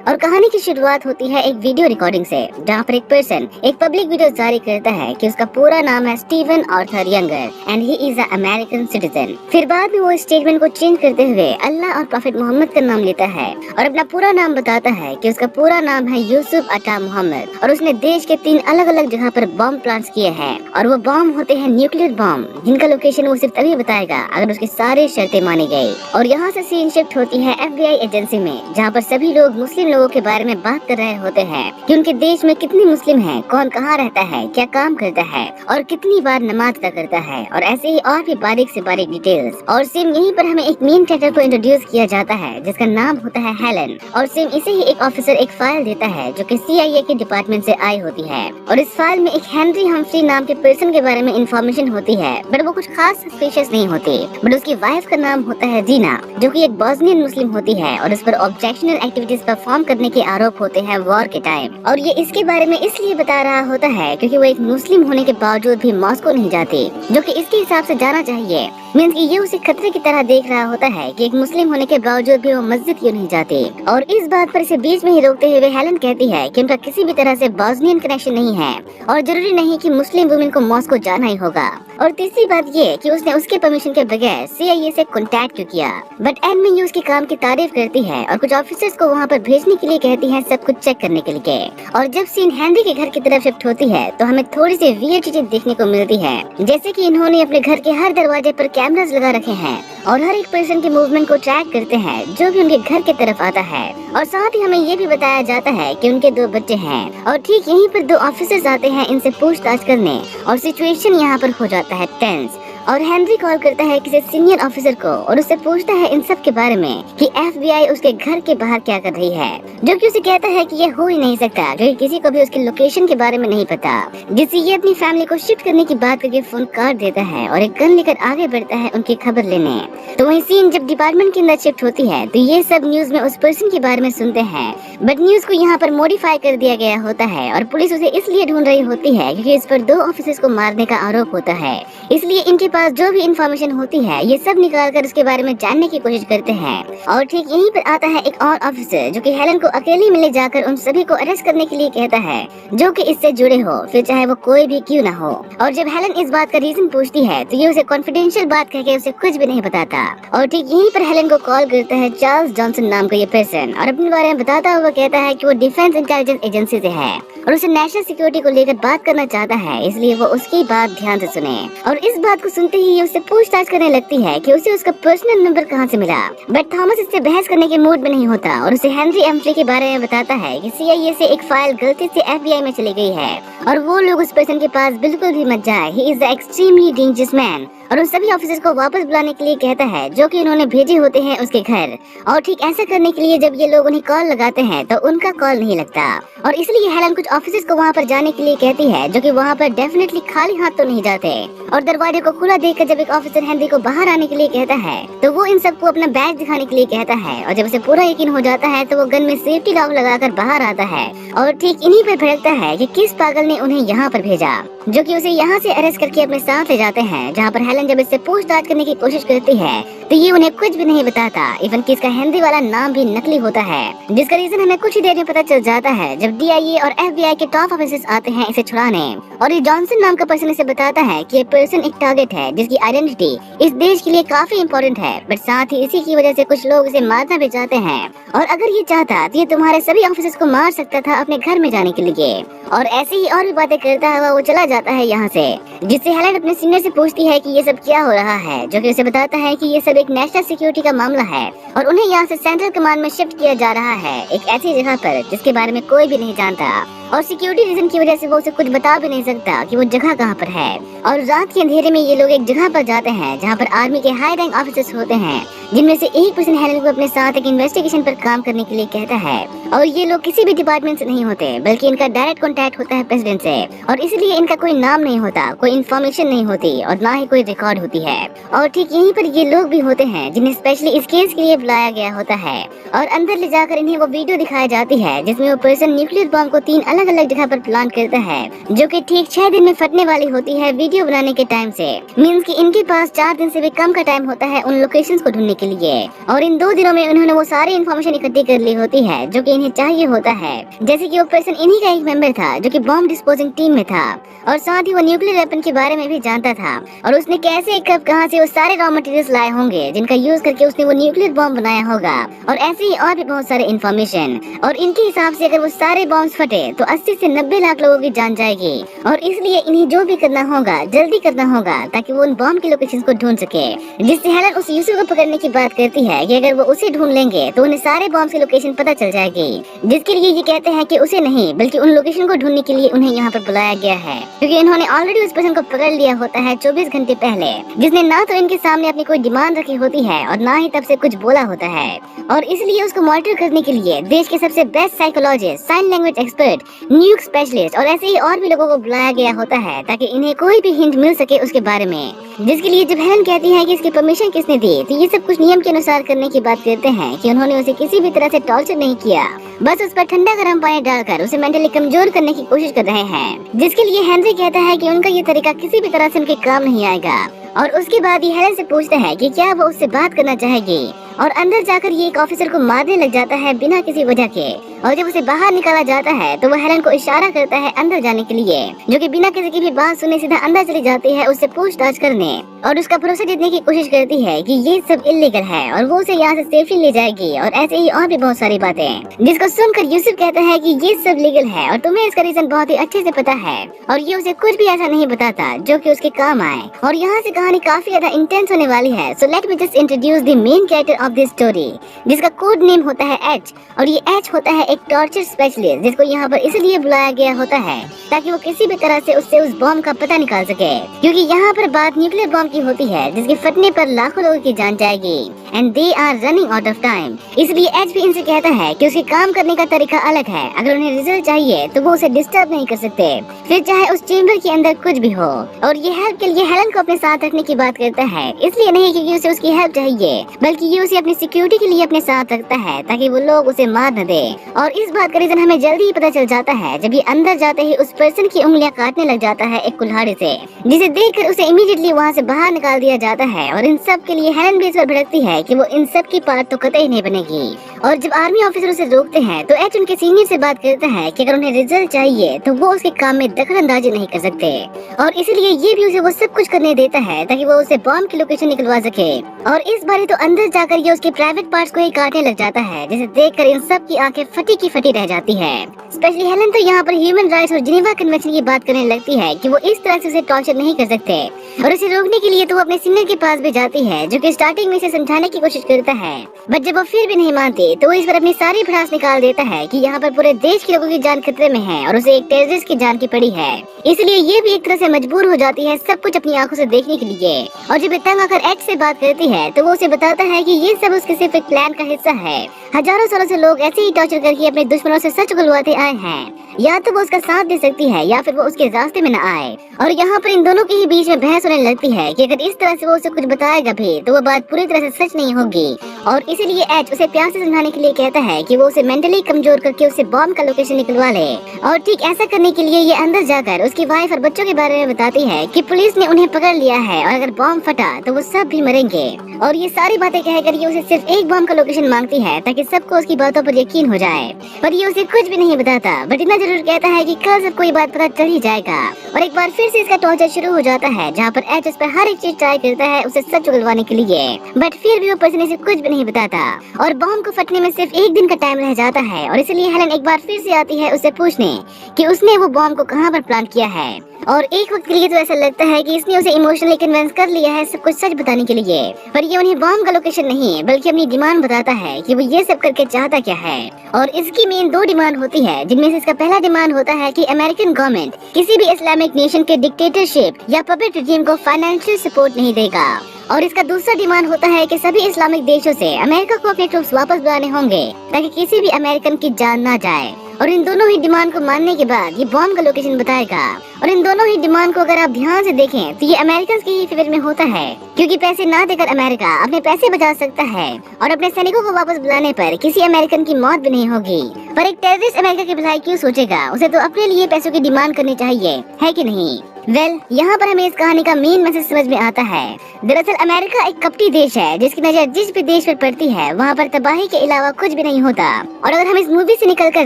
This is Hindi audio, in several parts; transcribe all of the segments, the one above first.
और कहानी की शुरुआत होती है एक वीडियो रिकॉर्डिंग से, जहाँ पर एक पर्सन एक पब्लिक वीडियो जारी करता है कि उसका पूरा नाम है Steven Arthur younger and he is a American citizen. फिर बाद में वो स्टेटमेंट को चेंज करते हुए अल्लाह और प्रॉफिट मोहम्मद का नाम लेता है और अपना पूरा नाम बताता है कि उसका पूरा नाम है यूसुफ अता मोहम्मद और उसने देश के 3 अलग अलग जगह पर बॉम्ब प्लांट्स किए हैं और वो बॉम्ब होते हैं न्यूक्लियर बॉम्ब, जिनका लोकेशन वो सिर्फ तभी बताएगा अगर उसकी सारी शर्तें मानी गई। और यहाँ से सीन शिफ्ट होती है FBI एजेंसी में, जहाँ पर सभी लोग मुस्लिम लोगों के बारे में बात कर रहे होते हैं कि उनके देश में कितने मुस्लिम हैं, कौन कहाँ रहता है, क्या काम करता है और कितनी बार नमाज अदा करता है और ऐसे ही और भी बारीक से बारीक डिटेल्स। और सेम यहीं पर हमें एक मेन कैरेक्टर को इंट्रोड्यूस किया जाता है जिसका नाम होता है हेलन। और सेम इसे ही एक ऑफिसर एक फाइल देता है जो कि CIA के डिपार्टमेंट से आई होती है और इस फाइल में एक हेनरी हम्फ्री नाम के पर्सन के बारे में इंफॉर्मेशन होती है, बट वो कुछ खास सस्पिशियस नहीं होती। बट उसकी वाइफ का नाम होता है जीना, जो कि एक बॉस्नियन मुस्लिम होती है और उस पर ऑब्जेक्शनल एक्टिविटीज परफॉर्म करने के आरोप होते हैं वॉर के टाइम। और ये इसके बारे में इसलिए बता रहा होता है क्योंकि वो एक मुस्लिम होने के बावजूद भी मॉस्को नहीं जाती, जो कि इसके हिसाब से जाना चाहिए। मीन्स कि ये उसे खतरे की तरह देख रहा होता है कि एक मुस्लिम होने के बावजूद भी वो मस्जिद क्यों नहीं जाती। और इस बात पर इसे बीच में ही रोकते हुए हेलन कहती है कि उनका किसी भी तरह से बॉस्नियन कनेक्शन नहीं है और जरूरी नहीं कि मुस्लिम वुमेन को मॉस्को जाना ही होगा। और तीसरी बात ये कि उसने उसके परमिशन के बगैर CIA से कांटेक्ट क्यों किया। बट एंड में ये उसके काम की तारीफ करती है और कुछ ऑफिसर्स को वहाँ पर भेजने के लिए कहती है सब कुछ चेक करने के लिए। और जब सीन हेनरी के घर की तरफ शिफ्ट होती है तो हमें थोड़ी सी वियर्ड चीजें देखने को मिलती है, जैसे कि इन्होंने अपने घर के हर दरवाजे पर कैमरास लगा रखे हैं और हर एक पर्सन के मूवमेंट को ट्रैक करते हैं जो भी उनके घर की तरफ आता है। और साथ ही हमें ये भी बताया जाता है कि उनके 2 बच्चे हैं और ठीक यहीं पर 2 ऑफिसर्स आते हैं इनसे पूछताछ करने और सिचुएशन यहाँ पर हो जाता है टेंस। और हेनरी कॉल करता है किसी सीनियर ऑफिसर को और उससे पूछता है इन सब के बारे में कि FBI उसके घर के बाहर क्या कर रही है, जो कि उसे कहता है कि ये हो ही नहीं सकता क्योंकि किसी को भी उसकी लोकेशन के बारे में नहीं पता। जिससे ये अपनी फैमिली को शिफ्ट करने की बात करके फोन काट देता है और एक गन लेकर आगे बढ़ता है उनकी खबर लेने। तो वही सीन जब डिपार्टमेंट के अंदर शिफ्ट होती है तो ये सब न्यूज में उस पर्सन के बारे में सुनते हैं, बट न्यूज को यहाँ पर मॉडिफाई कर दिया गया होता है और पुलिस उसे इसलिए ढूंढ रही होती है क्योंकि इस पर 2 ऑफिसर्स को मारने का आरोप होता है। इसलिए इनके पास जो भी इंफॉर्मेशन होती है ये सब निकाल कर उसके बारे में जानने की कोशिश करते हैं। और ठीक यहीं पर आता है एक और ऑफिसर जो कि हेलन को अकेले मिले जाकर उन सभी को अरेस्ट करने के लिए कहता है जो कि इससे जुड़े हो, फिर चाहे वो कोई भी क्यों ना हो। और जब हेलन इस बात का रीजन पूछती है तो ये उसे कॉन्फिडेंशियल बात कहकर उसे कुछ भी नहीं बताता। और ठीक यहीं पर हेलन को कॉल करता है चार्ल्स जॉनसन नाम का ये पर्सन और अपने बारे में बताता हुआ कहता है कि वो डिफेंस इंटेलिजेंस एजेंसी से है और उसे नेशनल सिक्योरिटी को लेकर बात करना चाहता है, इसलिए वो उसकी बात ध्यान से सुने। और इस बात को सुनते ही उससे पूछताछ करने लगती है कि उसे उसका पर्सनल नंबर कहाँ से मिला। बट थॉमस इससे बहस करने के मूड में नहीं होता और उसे हेनरी हम्फ्री के बारे में बताता है कि CIA से एक फाइल गलती से FBI में चली गई है और वो लोग उस पर्सन के पास बिल्कुल भी मत जाए, he is extremely dangerous man. और उन सभी ऑफिसर्स को वापस बुलाने के लिए कहता है जो कि उन्होंने भेजे होते हैं उसके घर। और ठीक ऐसा करने के लिए जब ये लोग उन्हें कॉल लगाते हैं तो उनका कॉल नहीं लगता और इसलिए हेलन कुछ ऑफिसर्स को वहाँ पर जाने के लिए कहती है जो कि वहाँ पर डेफिनेटली खाली हाथ तो नहीं जाते। और दरवाजे को खुला देखकर जब एक ऑफिसर हेनरी को बाहर आने के लिए कहता है तो वो इन सबको अपना बैग दिखाने के लिए कहता है और जब उसे पूरा यकीन हो जाता है तो वो गन में सेफ्टी लॉक लगाकर बाहर आता है और ठीक इन्हीं पर भड़कता है कि किस पागल ने उन्हें यहाँ पर भेजा, जो कि उसे यहाँ से अरेस्ट करके अपने साथ ले जाते हैं। जहाँ पर हेलन जब इससे पूछताछ करने की कोशिश करती है तो ये उन्हें कुछ भी नहीं बताता, इवन कि इसका हेनरी वाला नाम भी नकली होता है, जिसका रीजन हमें कुछ ही देर में पता चल जाता है जब DIA और FBI के टॉप ऑफिसर्स आते हैं इसे छुड़ाने। और ये जॉनसन नाम का पर्सन इसे बताता है कि ये पर्सन एक टारगेट है जिसकी आइडेंटिटी इस देश के लिए काफी इम्पोर्टेंट है, बट साथ ही इसी की वजह से कुछ लोग इसे मारना भी चाहते हैं और अगर ये चाहता तो ये तुम्हारे सभी ऑफिसर्स को मार सकता था अपने घर में जाने के लिए। और ऐसे ही और भी बातें करता हुआ वो चला जाता है यहाँ से, जिससे हेलन अपने सीनियर से पूछती है कि ये सब क्या हो रहा है, जो कि उसे बताता है कि ये सब एक नेशनल सिक्योरिटी का मामला है और उन्हें यहाँ से सेंट्रल कमांड में शिफ्ट किया जा रहा है एक ऐसी जगह पर जिसके बारे में कोई भी नहीं जानता और सिक्योरिटी रीजन की वजह से वो उसे कुछ बता भी नहीं सकता कि वो जगह कहाँ पर है। और रात के अंधेरे में ये लोग एक जगह पर जाते हैं जहाँ पर आर्मी के हाई रैंक ऑफिसर्स होते हैं, जिनमें से एक पर्सन हेलन को अपने साथ एक इन्वेस्टिगेशन पर काम करने के लिए कहता है। और ये लोग किसी भी डिपार्टमेंट से नहीं होते बल्कि इनका डायरेक्ट कॉन्टैक्ट होता है प्रेसिडेंट से और इसलिए इनका कोई नाम नहीं होता, कोई इन्फॉर्मेशन नहीं होती और ना ही कोई रिकॉर्ड होती है। और ठीक यहीं पर ये लोग भी होते हैं जिन्हें स्पेशली इस केस के लिए बुलाया गया होता है और अंदर ले जाकर इन्हें वो वीडियो दिखाई जाती है जिसमें वो पर्सन न्यूक्लियर बॉम्ब को 3 अलग अलग अलग जगह पर प्लान करता है, जो कि ठीक 6 दिन में फटने वाली होती है वीडियो बनाने के टाइम से। मींस कि इनके पास 4 दिन से भी कम का टाइम होता है उन लोकेशंस को ढूंढने के लिए, और इन 2 दिनों में उन्होंने वो सारी इन्फॉर्मेशन इकट्ठी कर ली होती है जो कि इन्हें चाहिए होता है। जैसे कि वो पर्सन इन्हीं का एक मेंबर था जो कि बॉम्ब डिस्पोजिंग टीम में था, और साथ ही वो न्यूक्लियर वेपन के बारे में भी जानता था, और उसने कैसे कब कहां से वो सारे रॉ मटेरियल्स लाए होंगे जिनका यूज करके उसने वो न्यूक्लियर बॉम्ब बनाया होगा, और ऐसे ही और भी बहुत सारे इन्फॉर्मेशन। और इनके हिसाब से अगर वो सारे बॉम्ब फटे तो 80 से 90 लाख लोगों की जान जाएगी, और इसलिए इन्हें जो भी करना होगा जल्दी करना होगा ताकि वो उन बॉम्ब की लोकेशन को ढूंढ सके। जिससे हेलन उस यूसुफ को पकड़ने की बात करती है कि अगर वो उसे ढूंढ लेंगे तो उन्हें सारे बॉम्ब की लोकेशन पता चल जाएगी, जिसके लिए ये कहते हैं कि उसे नहीं बल्कि उन लोकेशन को ढूंढने के लिए उन्हें यहाँ पर बुलाया गया है, क्योंकि इन्होंने ऑलरेडी उस पर्सन को पकड़ लिया होता है 24 घंटे पहले, जिसने ना तो इनके सामने अपनी कोई डिमांड रखी होती है और ना ही तब से कुछ बोला होता है। और इसलिए उसको मॉनिटर करने के लिए देश के सबसे best psychologist, sign language expert, न्यूक स्पेशलिस्ट और ऐसे ही और भी लोगों को बुलाया गया होता है ताकि इन्हें कोई भी हिंट मिल सके उसके बारे में। जिसके लिए जब हेलन कहती है कि इसकी परमिशन किसने दी, तो ये सब कुछ नियम के अनुसार करने की बात करते हैं कि उन्होंने उसे किसी भी तरह से टॉर्चर नहीं किया, बस उस पर ठंडा गर्म पानी डालकर उसे मेंटली कमजोर करने की कोशिश कर रहे हैं। जिसके लिए हेनरी कहता है कि उनका ये तरीका किसी भी तरह से उनके काम नहीं आएगा, और उसके बाद ये हेलन से पूछता है कि क्या वो उससे बात करना चाहेगी, और अंदर जाकर ये एक ऑफिसर को मारने लग जाता है बिना किसी वजह के। और जब उसे बाहर निकाला जाता है तो वो हेलन को इशारा करता है अंदर जाने के लिए, जो कि बिना किसी की भी बात सुने सीधा अंदर चली जाती है उससे पूछताछ करने, और उसका भरोसा जीतने की कोशिश करती है कि ये सब इल्लीगल है और वो उसे यहाँ से सेफली ले जाएगी, और ऐसे ही और भी बहुत सारी बातें। जिसको सुनकर यूसुफ कहता है कि ये सब लीगल है और तुम्हें इसका रीजन बहुत ही अच्छे से पता है, और ये उसे कुछ भी ऐसा नहीं बताता जो कि उसके काम आए। और यहाँ से कहानी काफी ज्यादा इंटेंस होने वाली है। So let me just introduce the main character of this story, जिसका कोड नेम होता है एच, और ये एच होता है एक टॉर्चर स्पेशलिस्ट, जिसको यहाँ पर इसलिए बुलाया गया होता है ताकि वो किसी भी तरह से उससे उस बॉम्ब का पता निकाल सके, क्योंकि यहाँ पर बात न्यूक्लियर बॉम्ब की होती है जिसके फटने पर लाखों लोगों की जान जाएगी, and they are running out of time. इसलिए एच भी इनसे कहता है कि उसके काम करने का तरीका अलग है, अगर उन्हें रिजल्ट चाहिए तो वो उसे डिस्टर्ब नहीं कर सकते, फिर चाहे उस चेम्बर के अंदर कुछ भी हो। और ये हेल्प के लिए हेलन को अपने साथ रखने की बात करता है, इसलिए नहीं क्योंकि उसे उसकी हेल्प चाहिए, बल्कि ये उसे अपनी सिक्योरिटी के लिए अपने साथ रखता है ताकि वो लोग उसे मार न दे। और इस बात का रीजन हमें जल्दी ही पता चल जाता है जब ये अंदर जाते ही उस पर्सन की उंगलियां काटने लग जाता है एक कुल्हाड़ी से, जिसे देखकर उसे इमीडिएटली वहाँ से बाहर निकाल दिया जाता है। और इन सब के लिए हेलन भी इस पर भड़कती है कि वो इन सब की पार्ट तो कतई नहीं बनेगी। और जब आर्मी ऑफिसर उसे रोकते हैं तो एच उनके सीनियर से बात करता है कि अगर उन्हें रिजल्ट चाहिए तो वो उसके काम में दखल अंदाजी नहीं कर सकते, और इसलिए ये भी उसे वो सब कुछ करने देता है ताकि वो उसे बॉम्ब की लोकेशन निकलवा सके। और इस बार तो अंदर जाकर ये उसके प्राइवेट पार्ट्स को ही काटने लग जाता है, जिसे देखकर इन सब की आंखें फटी की फटी रह जाती है। स्पेशली हेलन तो यहाँ पर ह्यूमन राइट्स और जिनेवा कन्वेंशन की बात करने लगती है कि वो इस तरह से उसे टॉर्चर नहीं कर सकते, और उसे रोकने के लिए तो वो अपने सीनियर के पास भी जाती है जो कि स्टार्टिंग में इसे समझाने की कोशिश करता है, बट जब वो फिर भी नहीं मानती तो वो इस पर अपनी सारी भड़ास निकाल देता है कि यहाँ पर पूरे देश के लोगों की जान खतरे में है और उसे एक टेररिस्ट की जान की पड़ी है। इसलिए ये भी एक तरह से मजबूर हो जाती है सब कुछ अपनी आंखों से देखने के लिए। और जब तंग आकर एच से बात करती है तो वो उसे बताता है कि ये सब उसके सिर्फ एक प्लान का हिस्सा है। हजारों सालों से लोग ऐसे ही टॉर्चर करके अपने दुश्मनों से सच उगलवाते आए हैं, या तो वो उसका साथ दे सकती है या फिर वो उसके रास्ते में न आए। और यहाँ पर इन दोनों के ही बीच में बहस होने लगती है कि अगर इस तरह से वो उसे कुछ बताएगा भी तो वो बात पूरी तरह से सच नहीं होगी। और इसीलिए एच उसे प्यार से समझाने के लिए कहता है कि वो उसे मेंटली कमजोर करके उसे बॉम्ब का लोकेशन निकलवा ले। और ठीक ऐसा करने के लिए ये अंदर जाकर उसकी वाइफ और बच्चों के बारे में बताती है कि पुलिस ने उन्हें पकड़ लिया है और अगर बॉम्ब फटा तो वो सब भी मरेंगे। और ये सारी बातें कहकर ये उसे सिर्फ एक बॉम्ब का लोकेशन मांगती है ताकि सबको उसकी बातों पर यकीन हो जाए, पर ये उसे कुछ भी नहीं बताता, बट इतना जरूर कहता है कि कल सबको ये बात पता चल ही जाएगा। और एक बार फिर से इसका टॉर्चर शुरू हो जाता है, जहाँ पर एच उस पर हर एक चीज ट्राई करता है उसे सच उगलवाने के लिए, बट फिर भी वो पर्सन से कुछ भी नहीं बताता। और बॉम्ब को फटने में सिर्फ एक दिन का टाइम रह जाता है, और इसलिए हेलन एक बार फिर से आती है उसे पूछने कि उसने वो बॉम्ब को कहाँ पर प्लान किया है। और एक वक्त के लिए तो ऐसा लगता है कि इसने उसे इमोशनली कन्विंस कर लिया है सब कुछ सच बताने के लिए, पर ये उन्हें बॉम्ब का लोकेशन नहीं बल्कि अपनी डिमांड बताता है कि वो ये सब करके चाहता क्या है। और इसकी मेन 2 डिमांड होती है, जिनमें से इसका पहला डिमांड होता है कि अमेरिकन गवर्नमेंट किसी भी इस्लामिक नेशन के डिक्टेटरशिप या पपेट रिजीम को फाइनेंशियल सपोर्ट नहीं देगा। और इसका दूसरा डिमांड होता है कि सभी इस्लामिक देशों से अमेरिका को अपने ट्रूप्स वापस बुलाने होंगे ताकि किसी भी अमेरिकन की जान ना जाए। और इन दोनों ही डिमांड को मानने के बाद ये बॉम्ब का लोकेशन बताएगा। और इन दोनों ही डिमांड को अगर आप ध्यान से देखें तो ये अमेरिकन के ही फेवर में होता है, क्योंकि पैसे ना देकर अमेरिका अपने पैसे बचा सकता है और अपने सैनिकों को वापस बुलाने पर किसी अमेरिकन की मौत भी नहीं होगी। पर एक टेररिस्ट अमेरिका की भलाई क्यों सोचेगा? उसे तो अपने लिए पैसों की डिमांड करनी चाहिए, है कि नहीं? यहाँ पर हमें इस कहानी का मेन मैसेज समझ में आता है। दरअसल अमेरिका एक कपटी देश है जिसकी नजर जिस भी देश पर पड़ती है वहाँ पर तबाही के अलावा कुछ भी नहीं होता। और अगर हम इस मूवी से निकलकर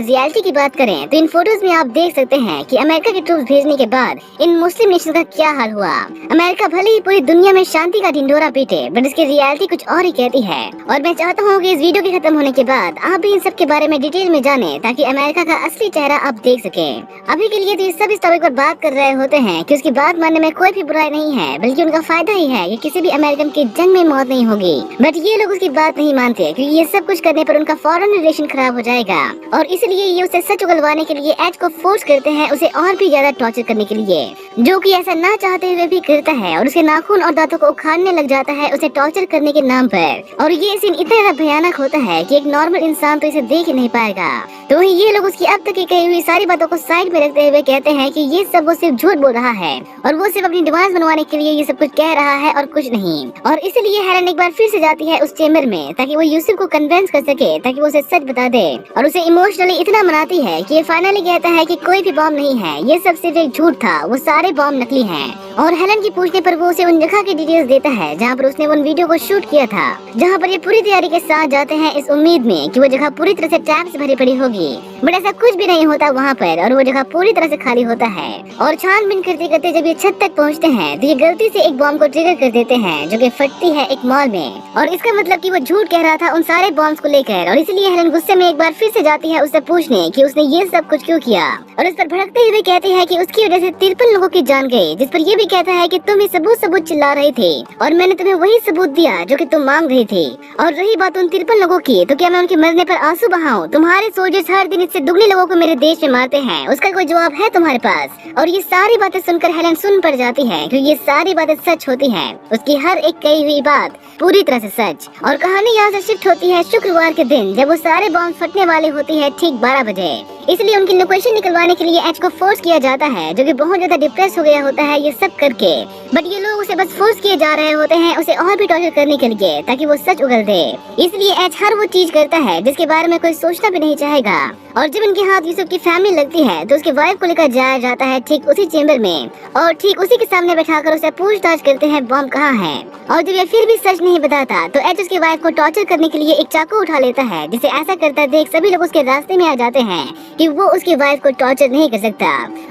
रियलिटी की बात करें तो इन फोटोज में आप देख सकते हैं कि अमेरिका के ट्रूप्स भेजने के बाद इन मुस्लिम नेशन का क्या हाल हुआ। अमेरिका भले ही पूरी दुनिया में शांति का ढिंढोरा पीटे, बट इसकी रियलिटी कुछ और ही कहती है। और मैं चाहता हूँ कि इस वीडियो के खत्म होने के बाद आप भी इन सब के बारे में डिटेल में जाने, ताकि अमेरिका का असली चेहरा आप देख सके। अभी के लिए तो ये सब इस टॉपिक पर बात कर रहे होते हैं कि उसकी बात मानने में कोई भी बुराई नहीं है, बल्कि उनका फायदा ही है कि किसी भी अमेरिकन की जंग में मौत नहीं होगी। बट ये लोग उसकी बात नहीं मानते, क्योंकि ये सब कुछ करने पर उनका फॉरेन रिलेशन खराब हो जाएगा। और इसलिए ये उसे सच उगलवाने के लिए एज को फोर्स करते हैं, उसे और भी ज्यादा टॉर्चर करने के लिए, जो कि ऐसा ना चाहते हुए भी करता है। और उसके नाखून और दांतों को उखाड़ने लग जाता है उसे टॉर्चर करने के नाम पर। और ये सीन इतना ज्यादा भयानक होता है कि एक नॉर्मल इंसान तो इसे देख ही नहीं पाएगा। तो वही ये लोग उसकी अब तक की कही हुई सारी बातों को साइड में रखते हुए कहते हैं कि ये सब वो सिर्फ झूठ बोल रहा है और वो सिर्फ अपनी डिमांड बनवाने के लिए ये सब कुछ कह रहा है और कुछ नहीं। और इसलिए हेलन एक बार फिर से जाती है उस चेम्बर में, ताकि वो यूसुफ को कन्विंस कर सके, ताकि वो उसे सच बता दे। और उसे इमोशनली इतना मनाती है कि ये फाइनली कहता है कि कोई भी बॉम्ब नहीं है, ये सब सिर्फ एक झूठ था, वो सारे बॉम्ब नकली हैं। और हेलन की पूछने पर वो उसे उन जगह की डिटेल्स देता है जहाँ पर उसने उन वीडियो को शूट किया था, जहाँ पर ये पूरी तैयारी के साथ जाते हैं इस उम्मीद में कि वो जगह पूरी तरह से ट्रैप से भरी पड़ी होगी। बट ऐसा कुछ भी नहीं होता वहाँ पर, और वो जगह पूरी तरह से खाली होता है। और छानबीन करते करते जब ये छत तक पहुँचते हैं तो ये गलती से एक बॉम्ब को ट्रिगर कर देते हैं, जो कि फटती है एक मॉल में। और इसका मतलब कि वो झूठ कह रहा था उन सारे बॉम्ब्स को लेकर। और इसलिए हेलन गुस्से में एक बार फिर से जाती है उससे पूछने कि उसने ये सब कुछ क्यों किया। और उस पर भड़कते हुए कहती है कि उसकी वजह से 53 लोगों की जान गई, जिस पर ये भी कहता है कि तुम ही सबूत चिल्ला रही थी और मैंने तुम्हें वही सबूत दिया जो कि तुम मांग रही थी। और रही बात उन 53 लोगों की, तो क्या मैं उनके मरने पर आंसू बहाऊं? तुम्हारे सोल्जर्स हर दिन इससे दुगने लोगों को मेरे देश में मारते हैं, उसका कोई जवाब है तुम्हारे पास? और ये सारी बातें सुनकर हेलन सुन पड़ जाती है, क्योंकि ये सारी बातें सच होती हैं, उसकी हर एक कही हुई बात पूरी तरह से सच। और कहानी यहाँ से शिफ्ट होती है शुक्रवार के दिन, जब वो सारे बॉम्ब फटने वाले होती है ठीक 12 बजे। इसलिए उनकी लोकेशन निकलवाने के लिए एच को फोर्स किया जाता है, जो कि बहुत ज्यादा डिप्रेस हो गया होता है ये सब करके। बट ये लोग उसे बस फोर्स किए जा रहे होते हैं उसे और भी टॉर्चर करने के लिए, ताकि वो सच उगल दे। इसलिए एच हर वो चीज करता है जिसके बारे में कोई सोचना भी नहीं चाहेगा। और जब इनके हाथ यूसुफ की फैमिली लगती है तो उसकी वाइफ को लेकर जाया जाता है ठीक उसी चेम्बर में, और ठीक उसी के सामने बैठाकर उसे पूछताछ करते हैं बॉम्ब कहाँ है। और जब ये फिर भी सच नहीं बताता तो एच उसकी वाइफ को टॉर्चर करने के लिए एक चाकू उठा लेता है, जिसे ऐसा करता देख सभी लोग उसके रास्ते में आ जाते हैं कि वो उसकी वाइफ को टॉर्चर नहीं कर सकता।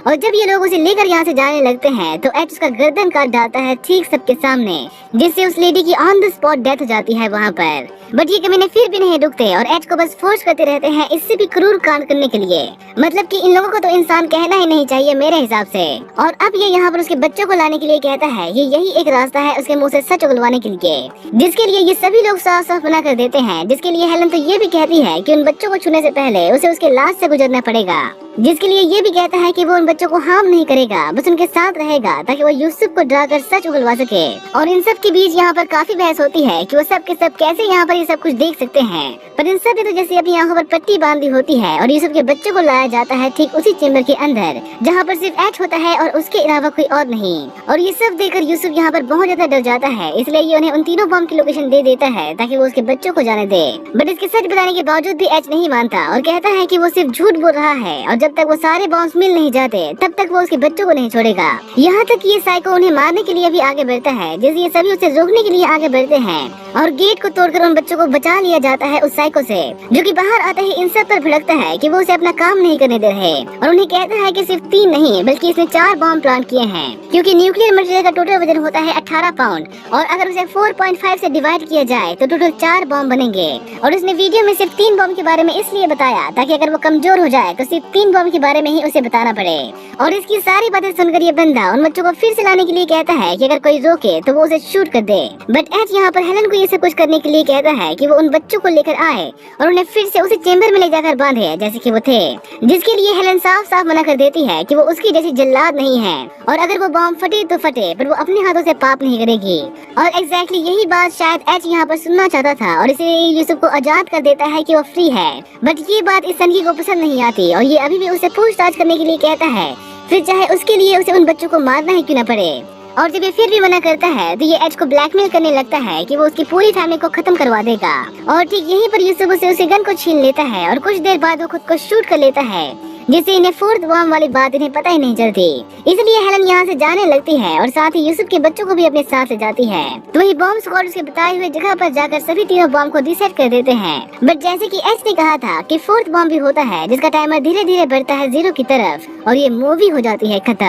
और जब ये लोग उसे लेकर यहाँ से जाने लगते हैं तो एच उसका गर्दन काट डालता है ठीक सबके सामने, जिससे उस लेडी की ऑन द स्पॉट डेथ हो जाती है वहाँ पर। बट ये कमीने फिर भी नहीं रुकते और एच को बस फोर्स करते रहते हैं इससे भी क्रूर कांड करने के लिए। मतलब कि इन लोगों को तो इंसान कहना ही नहीं चाहिए मेरे हिसाब से। और अब ये यहाँ पर उसके बच्चों को लाने के लिए कहता है ये यही एक रास्ता है उसके मुंह से सच उगलवाने के लिए, जिसके लिए ये सभी लोग साफ साफ मना कर देते हैं। जिसके लिए हेलन तो ये भी कहती है कि उन बच्चों को छूने से पहले उसे उसके लाश से गुजरना पड़ेगा, जिसके लिए ये भी कहता है कि वो उन बच्चों को हार्म नहीं करेगा, बस उनके साथ रहेगा ताकि वो यूसुफ को डराकर सच उगलवा सके। और इन सब के बीच यहाँ पर काफी बहस होती है कि वो सब के सब कैसे यहाँ पर ये सब कुछ देख सकते हैं। पर इन सब ने तो जैसे अपनी आंखों पर पट्टी बांधी होती है और यूसुफ के बच्चों को लाया जाता है ठीक उसी चेम्बर के अंदर, जहाँ पर सिर्फ एच होता है और उसके अलावा कोई और नहीं। और ये सब देखकर यूसुफ यहाँ पर बहुत ज्यादा डर जाता है, इसलिए ये उन्हें उन तीनों बॉम्ब की लोकेशन दे देता है ताकि वो उसके बच्चों को जाने दे। बट इसके सच बताने के बावजूद भी एच नहीं मानता और कहता है कि वो सिर्फ झूठ बोल रहा है, और जब तक वो सारे बॉम्ब मिल नहीं जाते तब तक वो उसके बच्चों को नहीं छोड़ेगा। यहाँ तक कि ये साइको उन्हें मारने के लिए भी आगे बढ़ता है, जैसे ये सभी उसे रोकने के लिए आगे बढ़ते हैं। और गेट को तोड़कर उन बच्चों को बचा लिया जाता है उस साइको से, जो कि बाहर आते ही इन सब पर भड़कता है कि वो उसे अपना काम नहीं करने दे रहे। और उन्हें कहता है कि सिर्फ 3 नहीं बल्कि इसने 4 बॉम्ब प्लांट किए हैं, क्योंकि न्यूक्लियर मटेरियल का टोटल वजन होता है 18 पाउंड, और अगर उसे 4.5 से डिवाइड किया जाए तो टोटल 4 बॉम्ब बनेंगे। और उसने वीडियो में सिर्फ 3 बॉम्ब के बारे में इसलिए बताया ताकि अगर वो कमजोर हो जाए तो सिर्फ 3 बॉम्ब के बारे में ही उसे बताना पड़े। और इसकी सारी बातें सुनकर ये बंदा उन बच्चों को फिर से लाने के लिए कहता है कि अगर कोई रोके तो वो उसे शूट कर दे। बट एच यहाँ पर हेलन को ये सब कुछ करने के लिए कहता है कि वो उन बच्चों को लेकर आए और उन्हें फिर से उसी चेम्बर में ले जाकर बांधे जैसे कि वो थे, जिसके लिए हेलन साफ साफ मना कर देती है कि वो उसकी जैसी जल्लाद नहीं है और अगर वो बॉम्ब फटे तो फटे पर वो अपने हाथों से पाप नहीं करेगी। और एग्जैक्टली यही बात शायद एच यहाँ पर सुनना चाहता था और इसीलिए यूसुफ को आजाद कर देता है कि वो फ्री है। बट ये बात इस सनकी को पसंद नहीं आती और ये अभी भी उसे पूछताछ करने के लिए कहता है, फिर चाहे उसके लिए उसे उन बच्चों को मारना ही क्यों न पड़े। और जब ये फिर भी मना करता है तो ये एच को ब्लैकमेल करने लगता है कि वो उसकी पूरी फैमिली को खत्म करवा देगा। और ठीक यहीं पर यूसुफ उसे उसी गन को छीन लेता है और कुछ देर बाद वो खुद को शूट कर लेता है, जिससे इन्हें फोर्थ बॉम्ब वाली बात इन्हें पता ही नहीं चलती। इसलिए हेलन यहाँ से जाने लगती है और साथ ही यूसुफ के बच्चों को भी अपने साथ ले जाती है। तो वही बॉम्ब स्क्वाड उसके बताए हुए जगह पर जाकर सभी तीनों बॉम्ब को रीसेट कर देते हैं। बट जैसे कि एच ने कहा था कि फोर्थ बॉम्ब भी होता है जिसका टाइमर धीरे धीरे बढ़ता है 0 की तरफ और ये मूवी हो जाती है खत्म।